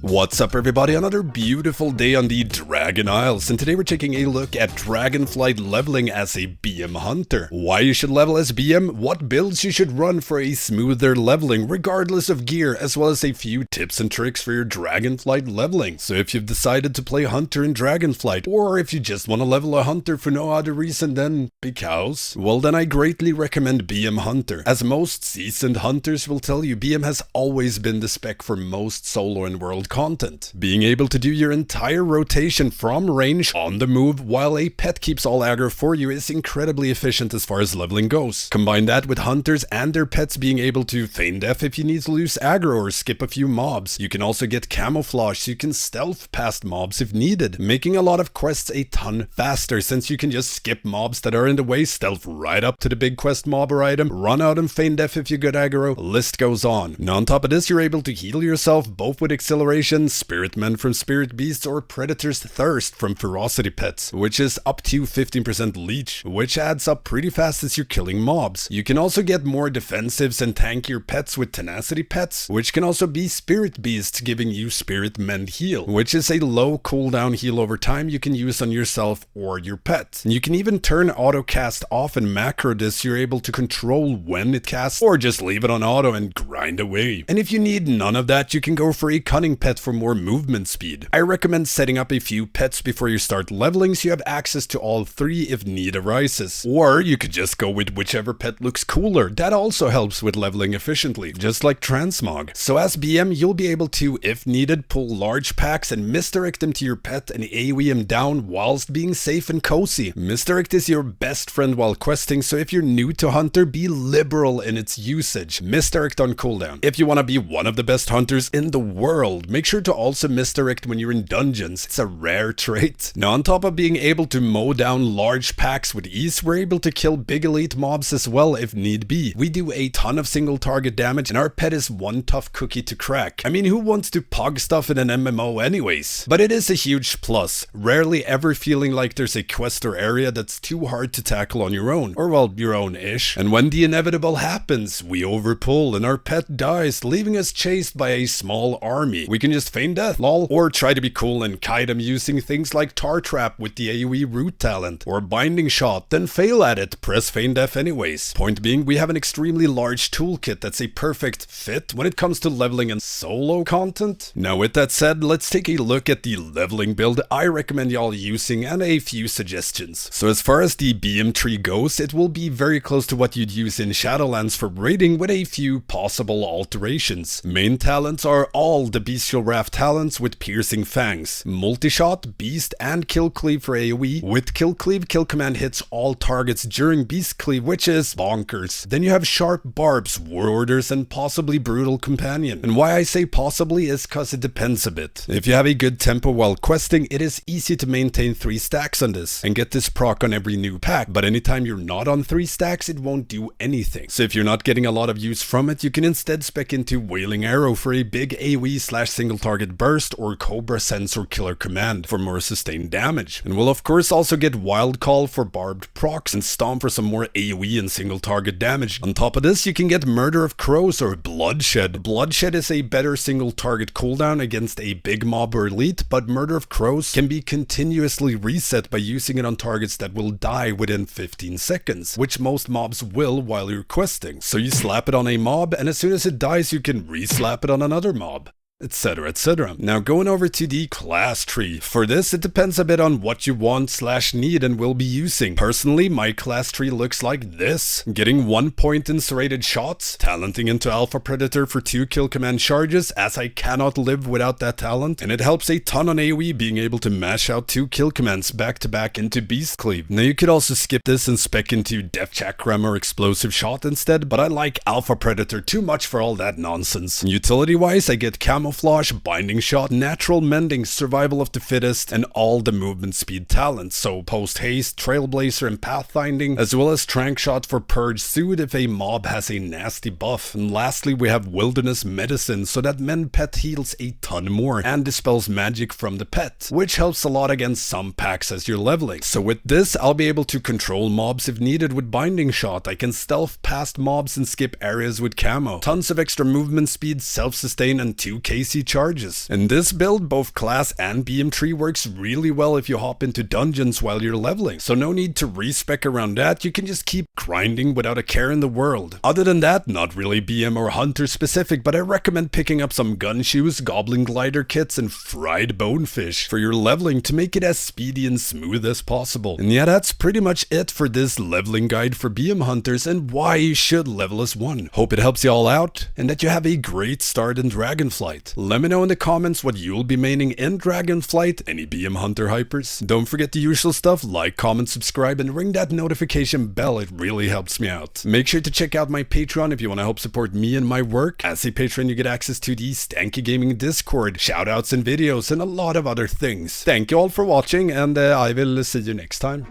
What's up everybody, another beautiful day on the Dragon Isles, and today we're taking a look at Dragonflight leveling as a BM Hunter. Why you should level as BM, what builds you should run for a smoother leveling regardless of gear, as well as a few tips and tricks for your Dragonflight leveling. So if you've decided to play Hunter in Dragonflight, or if you just want to level a Hunter for no other reason than because, well then I greatly recommend BM Hunter. As most seasoned hunters will tell you, BM has always been the spec for most solo and world content. Being able to do your entire rotation from range on the move while a pet keeps all aggro for you is incredibly efficient as far as leveling goes. Combine that with hunters and their pets being able to feign death if you need to lose aggro or skip a few mobs. You can also get camouflage so you can stealth past mobs if needed, making a lot of quests a ton faster since you can just skip mobs that are in the way, stealth right up to the big quest mob or item, run out and feign death if you get aggro, list goes on. Now on top of this, you're able to heal yourself both with acceleration, Spirit Men from Spirit Beasts, or Predator's Thirst from Ferocity Pets, which is up to 15% leech, which adds up pretty fast as you're killing mobs. You can also get more defensives and tankier pets with Tenacity Pets, which can also be Spirit Beasts giving you Spirit Men Heal, which is a low cooldown heal over time you can use on yourself or your pet. You can even turn auto cast off and macro this, you're able to control when it casts, or just leave it on auto and grind away. And if you need none of that, you can go for a cunning pet for more movement speed. I recommend setting up a few pets before you start leveling so you have access to all three if need arises. Or you could just go with whichever pet looks cooler. That also helps with leveling efficiently, just like Transmog. So as BM, you'll be able to, if needed, pull large packs and misdirect them to your pet and AoE him down whilst being safe and cozy. Misdirect is your best friend while questing, so if you're new to Hunter, be liberal in its usage. Misdirect on cooldown. If you want to be one of the best hunters in the world, make sure to also misdirect when you're in dungeons. It's a rare trait. Now on top of being able to mow down large packs with ease, we're able to kill big elite mobs as well if need be. We do a ton of single target damage and our pet is one tough cookie to crack. I mean, who wants to pog stuff in an MMO anyways? But it is a huge plus, rarely ever feeling like there's a quest or area that's too hard to tackle on your own, or well, your own-ish. And when the inevitable happens, we overpull and our pet dies, leaving us chased by a small army. We can just feign death, lol, or try to be cool and kite them using things like Tar Trap with the AoE root talent, or Binding Shot, then fail at it, press feign death anyways. Point being, we have an extremely large toolkit that's a perfect fit when it comes to leveling and solo content. Now with that said, let's take a look at the leveling build I recommend y'all using and a few suggestions. So as far as the BM tree goes, it will be very close to what you'd use in Shadowlands for raiding with a few possible alterations. Main talents are all the Bestial Wrath talents with Piercing Fangs, Multi-Shot, Beast, and Kill Cleave for AoE. With Kill Cleave, Kill Command hits all targets during Beast Cleave, which is bonkers. Then you have Sharp Barbs, War Orders, and possibly Brutal Companion. And why I say possibly is cause it depends a bit. If you have a good tempo while questing, it is easy to maintain 3 stacks on this and get this proc on every new pack, but anytime you're not on 3 stacks, it won't do anything. So if you're not getting a lot of use from it, you can instead spec into Wailing Arrow for a big AoE / single target burst, or Cobra Sense or Killer Command for more sustained damage. And we'll of course also get Wild Call for barbed procs and Stomp for some more AoE and single target damage. On top of this, you can get Murder of Crows or Bloodshed. Bloodshed is a better single target cooldown against a big mob or elite, but Murder of Crows can be continuously reset by using it on targets that will die within 15 seconds, which most mobs will while you're questing. So you slap it on a mob, and as soon as it dies, you can re-slap it on another mob, etc, etc. Now going over to the class tree. For this, it depends a bit on what you want / need and will be using. Personally, my class tree looks like this. Getting 1 point in serrated shots, talenting into Alpha Predator for 2 kill command charges, as I cannot live without that talent, and it helps a ton on AoE being able to mash out 2 kill commands back to back into Beast Cleave. Now you could also skip this and spec into Death Chakram or Explosive Shot instead, but I like Alpha Predator too much for all that nonsense. Utility wise, I get Camouflage, Binding Shot, Natural Mending, Survival of the Fittest, and all the movement speed talents, so Post Haste, Trailblazer, and Pathfinding, as well as Trank Shot for Purge Soothe if a mob has a nasty buff. And lastly, we have Wilderness Medicine, so that men pet heals a ton more and dispels magic from the pet, which helps a lot against some packs as you're leveling. So with this, I'll be able to control mobs if needed with Binding Shot. I can stealth past mobs and skip areas with Camo. Tons of extra movement speed, self-sustain, and 2k AC charges. In this build, both class and BM tree works really well if you hop into dungeons while you're leveling, so no need to respec around that, you can just keep grinding without a care in the world. Other than that, not really BM or Hunter specific, but I recommend picking up some gun shoes, goblin glider kits, and fried bonefish for your leveling to make it as speedy and smooth as possible. And yeah, that's pretty much it for this leveling guide for BM Hunters and why you should level as one. Hope it helps you all out and that you have a great start in Dragonflight. Let me know in the comments what you'll be maining in Dragonflight, any BM Hunter hypers. Don't forget the usual stuff, like, comment, subscribe, and ring that notification bell, it really helps me out. Make sure to check out my Patreon if you want to help support me and my work. As a patron, you get access to the Stankie Gaming Discord, shoutouts and videos, and a lot of other things. Thank you all for watching, and I will see you next time.